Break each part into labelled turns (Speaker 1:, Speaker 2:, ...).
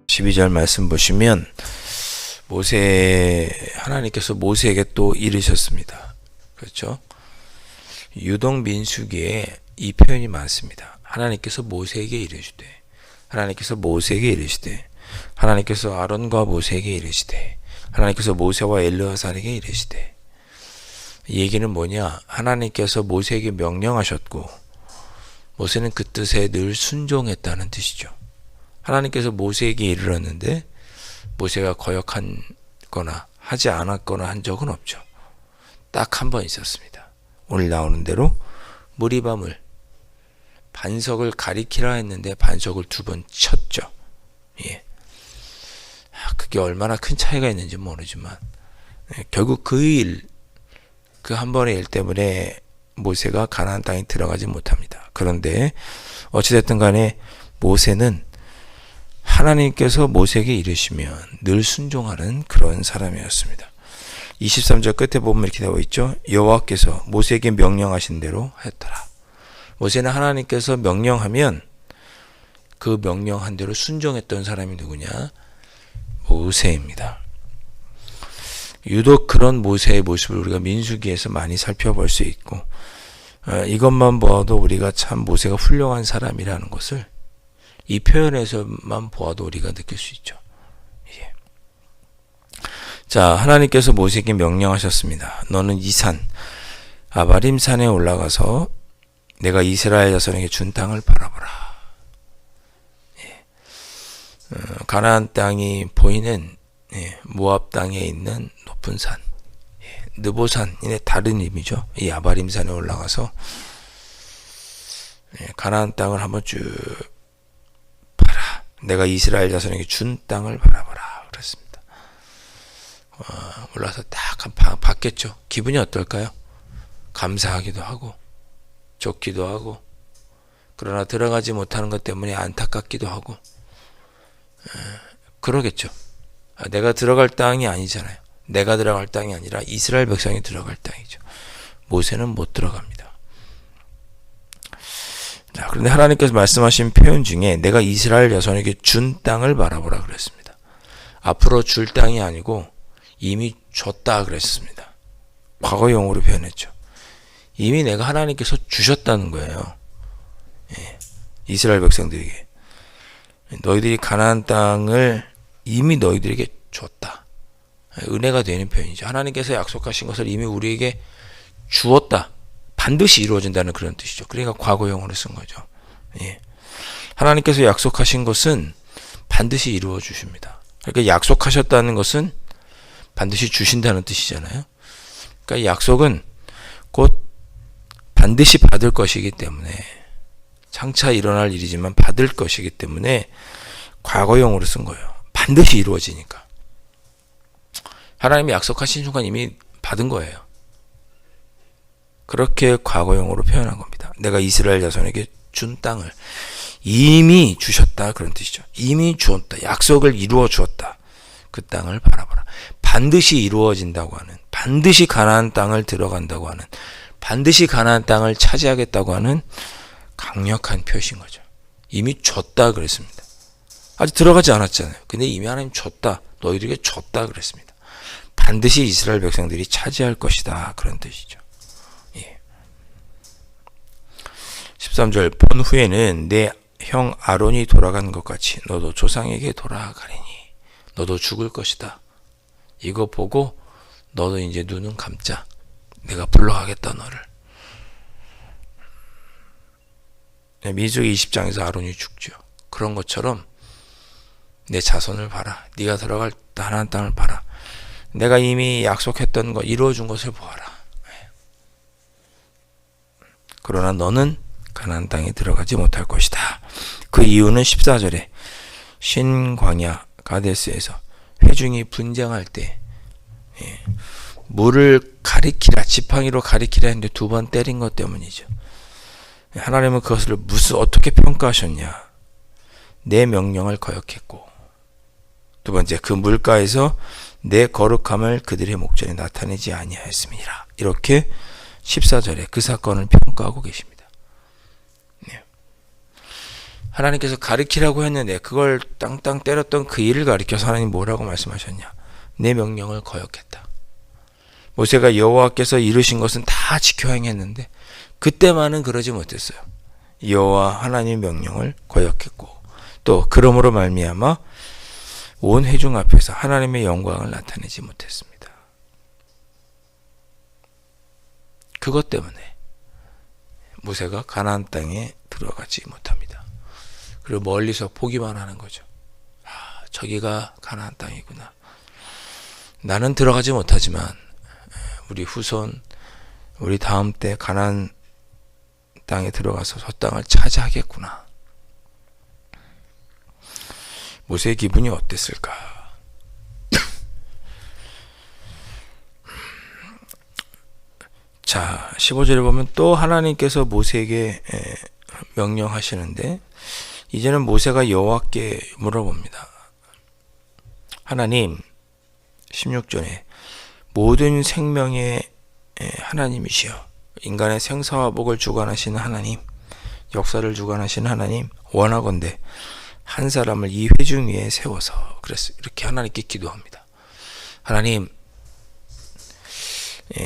Speaker 1: (12절) 말씀 보시면 하나님께서 모세에게 또 이르셨습니다. 그렇죠? 유독 민수기에 이 표현이 많습니다. 하나님께서 모세에게 이르시되, 하나님께서 모세에게 이르시되, 하나님께서 아론과 모세에게 이르시되, 하나님께서 모세와 엘르아살에게 이르시되. 이 얘기는 뭐냐? 하나님께서 모세에게 명령하셨고 모세는 그 뜻에 늘 순종했다는 뜻이죠. 하나님께서 모세에게 이르렀는데 모세가 거역한거나 하지 않았거나 한 적은 없죠. 딱 한 번 있었습니다. 오늘 나오는 대로 무리바물, 반석을 가리키라 했는데 반석을 2번 쳤죠. 예. 그게 얼마나 큰 차이가 있는지 모르지만 결국 그 한 번의 일 때문에 모세가 가나안 땅에 들어가지 못합니다. 그런데 어찌됐든 간에 모세는 하나님께서 모세에게 이르시면 늘 순종하는 그런 사람이었습니다. 23절 끝에 보면 이렇게 나와 있죠. 여호와께서 모세에게 명령하신 대로 했더라. 모세는 하나님께서 명령하면 그 명령한 대로 순종했던 사람이 누구냐? 모세입니다. 유독 그런 모세의 모습을 우리가 민수기에서 많이 살펴볼 수 있고, 이것만 보아도 우리가 참 모세가 훌륭한 사람이라는 것을 이 표현에서만 보아도 우리가 느낄 수 있죠. 예. 자, 하나님께서 모세에게 명령하셨습니다. 너는 이 산, 아바림 산에 올라가서 내가 이스라엘 자손에게 준 땅을 바라보라. 예. 가나안 땅이 보이는 모압 땅에 있는 높은 산, 느보산인의 다른 이미죠. 이 아바림 산에 올라가서 가나안 땅을 한번 쭉 봐라. 내가 이스라엘 자손에게 준 땅을 바라보라. 그랬습니다. 올라서 딱 봤겠죠. 기분이 어떨까요? 감사하기도 하고 좋기도 하고, 그러나 들어가지 못하는 것 때문에 안타깝기도 하고, 그러겠죠. 내가 들어갈 땅이 아니잖아요. 내가 들어갈 땅이 아니라 이스라엘 백성이 들어갈 땅이죠. 모세는 못 들어갑니다. 자, 그런데 하나님께서 말씀하신 표현 중에 내가 이스라엘 자손에게 준 땅을 바라보라 그랬습니다. 앞으로 줄 땅이 아니고 이미 줬다 그랬습니다. 과거용으로 표현했죠. 이미 내가 하나님께서 주셨다는 거예요. 예, 이스라엘 백성들에게. 너희들이 가나안 땅을 이미 너희들에게 줬다. 은혜가 되는 표현이죠. 하나님께서 약속하신 것을 이미 우리에게 주었다. 반드시 이루어진다는 그런 뜻이죠. 그러니까 과거형으로 쓴 거죠. 예. 하나님께서 약속하신 것은 반드시 이루어 주십니다. 그러니까 약속하셨다는 것은 반드시 주신다는 뜻이잖아요. 그러니까 약속은 곧 반드시 받을 것이기 때문에, 장차 일어날 일이지만 받을 것이기 때문에 과거형으로 쓴 거예요. 반드시 이루어지니까. 하나님이 약속하신 순간 이미 받은 거예요. 그렇게 과거형으로 표현한 겁니다. 내가 이스라엘 자손에게 준 땅을 이미 주셨다, 그런 뜻이죠. 이미 주었다. 약속을 이루어 주었다. 그 땅을 바라보라. 반드시 이루어진다고 하는, 반드시 가나안 땅을 들어간다고 하는, 반드시 가나안 땅을 차지하겠다고 하는 강력한 표시인 거죠. 이미 줬다 그랬습니다. 아직 들어가지 않았잖아요. 근데 이미 하나님 줬다. 너희들에게 줬다 그랬습니다. 반드시 이스라엘 백성들이 차지할 것이다. 그런 뜻이죠. 예. 13절 본 후에는 내 형 아론이 돌아간 것 같이 너도 조상에게 돌아가리니 너도 죽을 것이다. 이거 보고 너도 이제 눈은 감자. 내가 불러가겠다 너를. 민수기 20장에서 아론이 죽죠. 그런 것처럼 내 자손을 봐라. 네가 들어갈 가나안 땅을 봐라. 내가 이미 약속했던 거 이루어준 것을 보아라. 그러나 너는 가나안 땅에 들어가지 못할 것이다. 그 이유는 14절에 신광야 가데스에서 회중이 분쟁할 때 물을 가리키라, 지팡이로 가리키라 했는데 2번 때린 것 때문이죠. 하나님은 그것을 어떻게 평가하셨냐? 내 명령을 거역했고, 두 번째, 그 물가에서 내 거룩함을 그들의 목전에 나타내지 아니하였음이니라. 이렇게 14절에 그 사건을 평가하고 계십니다. 네. 하나님께서 가르치라고 했는데 그걸 땅땅 때렸던 그 일을 가리켜서 하나님 뭐라고 말씀하셨냐? 내 명령을 거역했다. 모세가 여호와께서 이루신 것은 다 지켜 행했는데 그때만은 그러지 못했어요. 여호와 하나님의 명령을 거역했고, 또 그러므로 말미암아 온 회중 앞에서 하나님의 영광을 나타내지 못했습니다. 그것 때문에 모세가 가나안 땅에 들어가지 못합니다. 그리고 멀리서 보기만 하는 거죠. 저기가 가나안 땅이구나. 나는 들어가지 못하지만 우리 후손, 우리 다음 때 가나안 땅에 들어가서 저 땅을 차지하겠구나. 모세의 기분이 어땠을까? 자, 15절에 보면 또 하나님께서 모세에게 명령하시는데, 이제는 모세가 여호와께 물어봅니다. 하나님, 16절에 모든 생명의 하나님이시여, 인간의 생사와 복을 주관하시는 하나님, 역사를 주관하시는 하나님, 원하건대 한 사람을 이 회중 위에 세워서, 그래서 이렇게 하나님께 기도합니다. 하나님,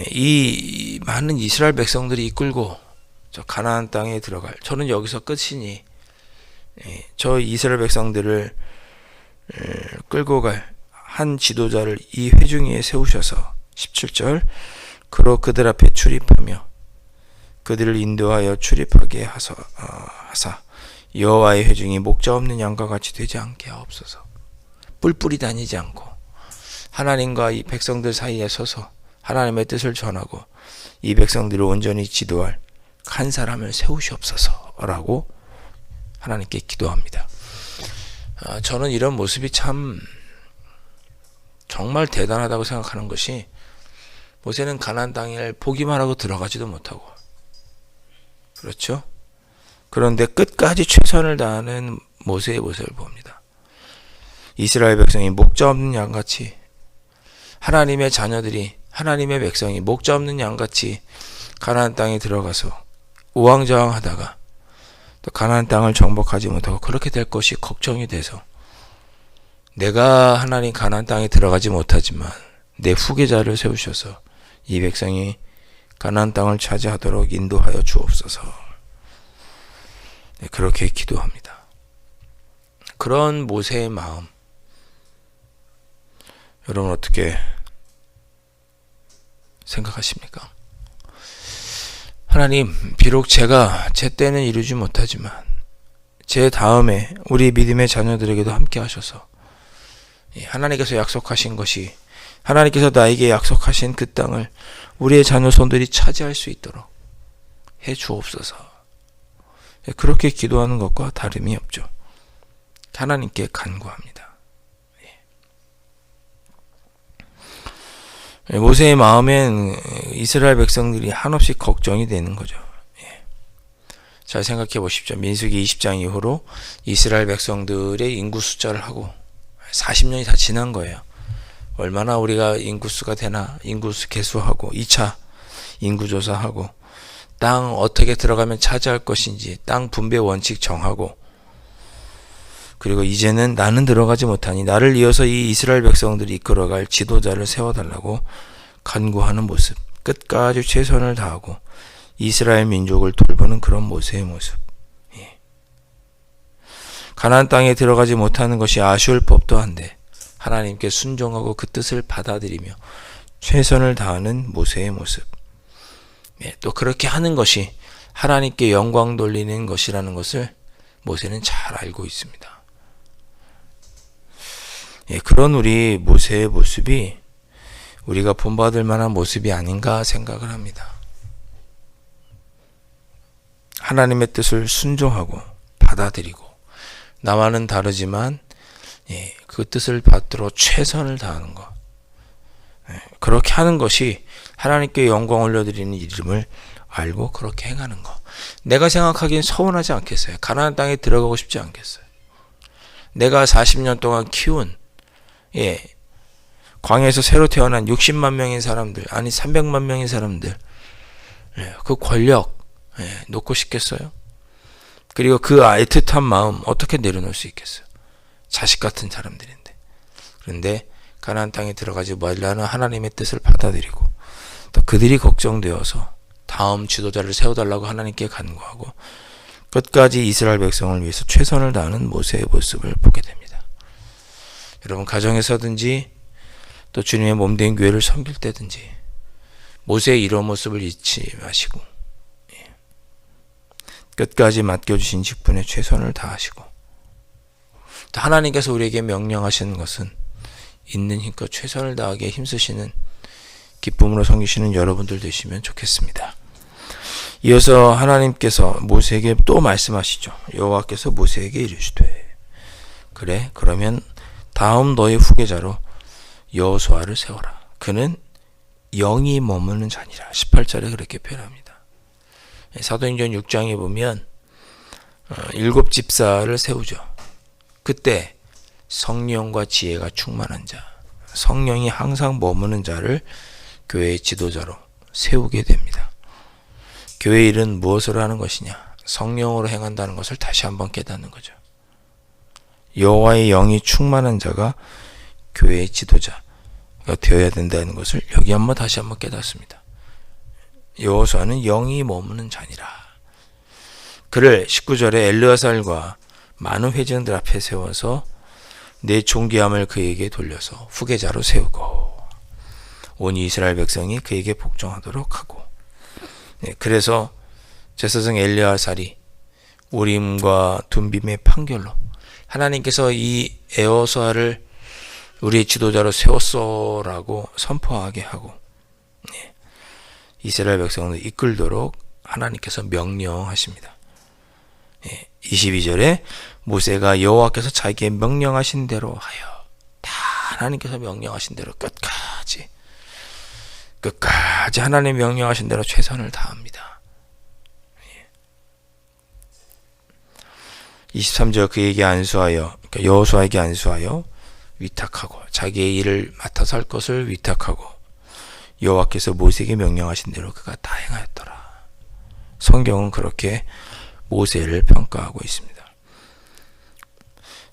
Speaker 1: 이 많은 이스라엘 백성들이 이끌고 저 가나안 땅에 들어갈, 저는 여기서 끝이니 저 이스라엘 백성들을 끌고 갈 한 지도자를 이 회중 위에 세우셔서, 17절, 그로 그들 앞에 출입하며 그들을 인도하여 출입하게 하사 여호와의 회중이 목자 없는 양과 같이 되지 않게 하옵소서. 뿔뿔이 다니지 않고 하나님과 이 백성들 사이에 서서 하나님의 뜻을 전하고 이 백성들을 온전히 지도할 한 사람을 세우시옵소서라고 하나님께 기도합니다. 저는 이런 모습이 참 정말 대단하다고 생각하는 것이, 모세는 가나안 땅을 보기만 하고 들어가지도 못하고, 그렇죠? 그런데 끝까지 최선을 다하는 모세의 모습을 봅니다. 이스라엘 백성이 목자 없는 양같이, 하나님의 자녀들이, 하나님의 백성이 목자 없는 양같이 가나안 땅에 들어가서 우왕좌왕하다가 또 가나안 땅을 정복하지 못하고 그렇게 될 것이 걱정이 돼서, 내가 하나님 가나안 땅에 들어가지 못하지만 내 후계자를 세우셔서 이 백성이 가나안 땅을 차지하도록 인도하여 주옵소서. 그렇게 기도합니다. 그런 모세의 마음, 여러분 어떻게 생각하십니까? 하나님, 비록 제가 제 때는 이루지 못하지만 제 다음에 우리 믿음의 자녀들에게도 함께 하셔서 하나님께서 약속하신 것이, 하나님께서 나에게 약속하신 그 땅을 우리의 자녀손들이 차지할 수 있도록 해 주옵소서. 그렇게 기도하는 것과 다름이 없죠. 하나님께 간구합니다. 모세의 마음엔 이스라엘 백성들이 한없이 걱정이 되는 거죠. 잘 생각해 보십시오. 민수기 20장 이후로 이스라엘 백성들의 인구 숫자를 하고 40년이 다 지난 거예요. 얼마나 우리가 인구수가 되나, 인구수 개수하고 2차 인구조사하고 땅 어떻게 들어가면 차지할 것인지 땅 분배 원칙 정하고, 그리고 이제는 나는 들어가지 못하니 나를 이어서 이 이스라엘 백성들이 이끌어갈 지도자를 세워달라고 간구하는 모습, 끝까지 최선을 다하고 이스라엘 민족을 돌보는 그런 모세의 모습. 가나안 땅에 들어가지 못하는 것이 아쉬울 법도 한데 하나님께 순종하고 그 뜻을 받아들이며 최선을 다하는 모세의 모습. 또 그렇게 하는 것이 하나님께 영광 돌리는 것이라는 것을 모세는 잘 알고 있습니다. 그런 우리 모세의 모습이 우리가 본받을 만한 모습이 아닌가 생각을 합니다. 하나님의 뜻을 순종하고 받아들이고, 나와는 다르지만 그 뜻을 받들어 최선을 다하는 것, 그렇게 하는 것이 하나님께 영광 올려드리는 이름을 알고 그렇게 행하는 것, 내가 생각하기엔 서운하지 않겠어요? 가나안 땅에 들어가고 싶지 않겠어요? 내가 40년 동안 키운 광야에서 새로 태어난 60만 명의 사람들, 아니 300만 명의 사람들, 그 권력 놓고 싶겠어요? 그리고 그 애틋한 마음 어떻게 내려놓을 수 있겠어요? 자식 같은 사람들인데. 그런데 가나안 땅에 들어가지 말라는 하나님의 뜻을 받아들이고 또 그들이 걱정되어서 다음 지도자를 세워달라고 하나님께 간구하고 끝까지 이스라엘 백성을 위해서 최선을 다하는 모세의 모습을 보게 됩니다. 여러분, 가정에서든지 또 주님의 몸된 교회를 섬길 때든지 모세의 이런 모습을 잊지 마시고 끝까지 맡겨주신 직분에 최선을 다하시고 또 하나님께서 우리에게 명령하시는 것은 있는 힘껏 최선을 다하게 힘쓰시는 기쁨으로 섬기시는 여러분들 되시면 좋겠습니다. 이어서 하나님께서 모세에게 또 말씀하시죠. 여호와께서 모세에게 이르시되 그래, 그러면 다음 너의 후계자로 여호수아를 세워라. 그는 영이 머무는 자니라. 18절에 그렇게 표현합니다. 사도행전 6장에 보면 7 집사를 세우죠. 그때 성령과 지혜가 충만한 자, 성령이 항상 머무는 자를 교회의 지도자로 세우게 됩니다. 교회 일은 무엇으로 하는 것이냐? 성령으로 행한다는 것을 다시 한번 깨닫는 거죠. 여호와의 영이 충만한 자가 교회의 지도자가 되어야 된다는 것을 여기 다시 한번 깨닫습니다. 여호수아는 영이 머무는 자니라. 그를 19절에 엘르아살과 많은 회중들 앞에 세워서 내 존귀함을 그에게 돌려서 후계자로 세우고 온 이스라엘 백성이 그에게 복종하도록 하고, 그래서 제사장 엘르아살이 우림과 둠빔의 판결로 하나님께서 이 여호수아를 우리의 지도자로 세웠소라고 선포하게 하고 이스라엘 백성을 이끌도록 하나님께서 명령하십니다. 22절에 모세가 여호와께서 자기에게 명령하신 대로 하여, 다 하나님께서 명령하신 대로 끝까지 하나님 명령하신 대로 최선을 다합니다. 23절 그에게 안수하여, 그러니까 여호수아에게 안수하여 위탁하고 자기의 일을 맡아서 할 것을 위탁하고 여호와께서 모세에게 명령하신 대로 그가 다 행하였더라. 성경은 그렇게 모세를 평가하고 있습니다.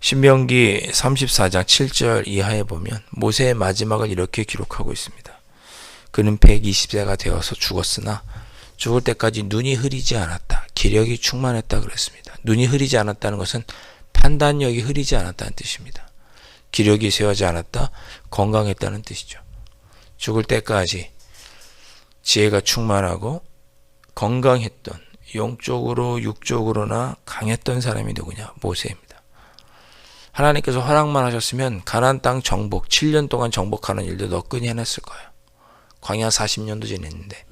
Speaker 1: 신명기 34장 7절 이하에 보면 모세의 마지막을 이렇게 기록하고 있습니다. 그는 120세가 되어서 죽었으나 죽을 때까지 눈이 흐리지 않았다. 기력이 충만했다 그랬습니다. 눈이 흐리지 않았다는 것은 판단력이 흐리지 않았다는 뜻입니다. 기력이 쇠하지 않았다, 건강했다는 뜻이죠. 죽을 때까지 지혜가 충만하고 건강했던, 영적으로 육적으로나 강했던 사람이 누구냐? 모세입니다. 하나님께서 허락만 하셨으면 가나안 땅 정복, 7년 동안 정복하는 일도 너끈히 해냈을 거예요. 광야 40년도 지냈는데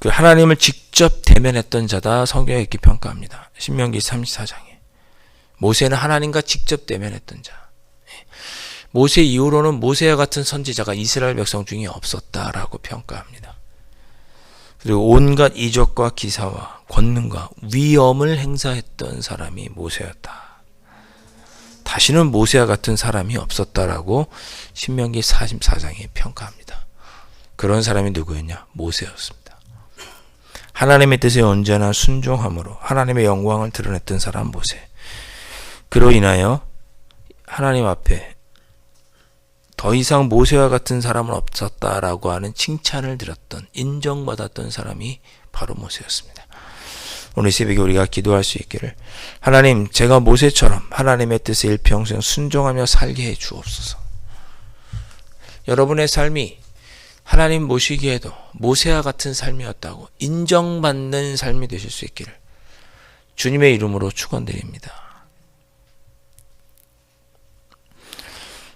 Speaker 1: 그 하나님을 직접 대면했던 자다 성경에 이렇게 평가합니다. 신명기 34장에 모세는 하나님과 직접 대면했던 자. 모세 이후로는 모세와 같은 선지자가 이스라엘 백성 중에 없었다라고 평가합니다. 그리고 온갖 이적과 기사와 권능과 위엄을 행사했던 사람이 모세였다. 다시는 모세와 같은 사람이 없었다라고 신명기 44장에 평가합니다. 그런 사람이 누구였냐? 모세였습니다. 하나님의 뜻에 언제나 순종함으로 하나님의 영광을 드러냈던 사람 모세. 그로 인하여 하나님 앞에 더 이상 모세와 같은 사람은 없었다라고 하는 칭찬을 들었던, 인정받았던 사람이 바로 모세였습니다. 오늘 새벽에 우리가 기도할 수 있기를, 하나님, 제가 모세처럼 하나님의 뜻에 일평생 순종하며 살게 해 주옵소서. 여러분의 삶이 하나님 모시기에도 모세와 같은 삶이었다고 인정받는 삶이 되실 수 있기를 주님의 이름으로 축원드립니다.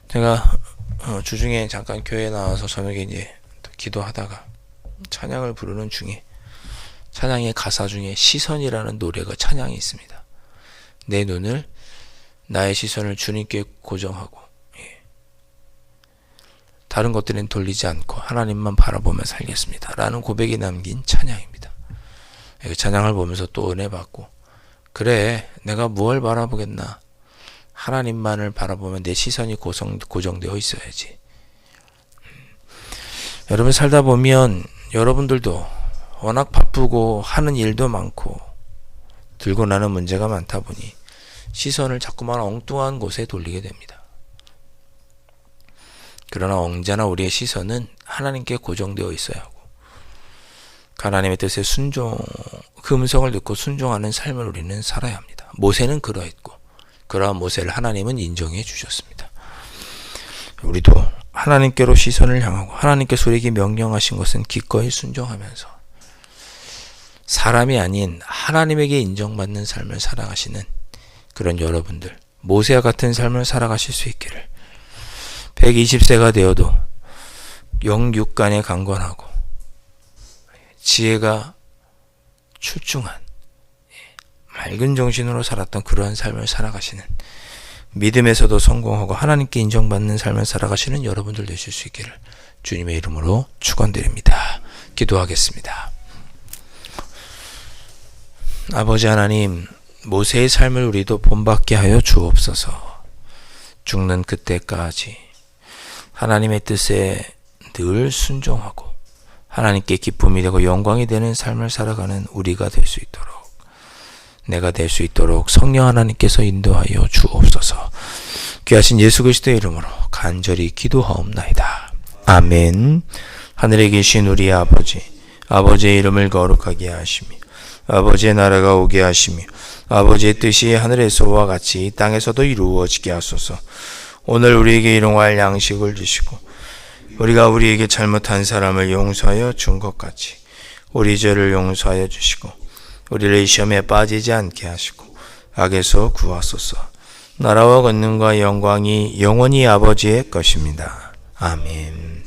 Speaker 1: 제가 주중에 잠깐 교회에 나와서 저녁에 이제 기도하다가 찬양을 부르는 중에 찬양의 가사 중에 시선이라는 노래가 찬양이 있습니다. 내 눈을, 나의 시선을 주님께 고정하고 다른 것들은 돌리지 않고 하나님만 바라보며 살겠습니다. 라는 고백이 남긴 찬양입니다. 그 찬양을 보면서 또 은혜 받고, 그래, 내가 무엇을 바라보겠나? 하나님만을 바라보면 내 시선이 고정되어 있어야지. 여러분 살다 보면 여러분들도 워낙 바쁘고 하는 일도 많고 들고 나는 문제가 많다 보니 시선을 자꾸만 엉뚱한 곳에 돌리게 됩니다. 그러나 언제나 우리의 시선은 하나님께 고정되어 있어야 하고, 하나님의 뜻에 그 음성을 듣고 순종하는 삶을 우리는 살아야 합니다. 모세는 그러했고, 그러한 모세를 하나님은 인정해 주셨습니다. 우리도 하나님께로 시선을 향하고 하나님께서 우리에게 명령하신 것은 기꺼이 순종하면서 사람이 아닌 하나님에게 인정받는 삶을 살아가시는 그런 여러분들, 모세와 같은 삶을 살아가실 수 있기를, 120세가 되어도 영육간에 강건하고 지혜가 출중한 맑은 정신으로 살았던 그러한 삶을 살아가시는, 믿음에서도 성공하고 하나님께 인정받는 삶을 살아가시는 여러분들 되실 수 있기를 주님의 이름으로 축원드립니다. 기도하겠습니다. 아버지 하나님, 모세의 삶을 우리도 본받게 하여 주옵소서. 죽는 그때까지 하나님의 뜻에 늘 순종하고 하나님께 기쁨이 되고 영광이 되는 삶을 살아가는 우리가 될 수 있도록, 내가 될 수 있도록 성령 하나님께서 인도하여 주옵소서. 귀하신 예수 그리스도의 이름으로 간절히 기도하옵나이다. 아멘. 하늘에 계신 우리 아버지, 아버지의 이름을 거룩하게 하시며 아버지의 나라가 오게 하시며 아버지의 뜻이 하늘에서와 같이 땅에서도 이루어지게 하소서. 오늘 우리에게 일용할 양식을 주시고 우리가 우리에게 잘못한 사람을 용서하여 준 것 같이 우리 죄를 용서하여 주시고 우리를 시험에 빠지지 않게 하시고 악에서 구하소서. 나라와 권능과 영광이 영원히 아버지의 것입니다. 아멘.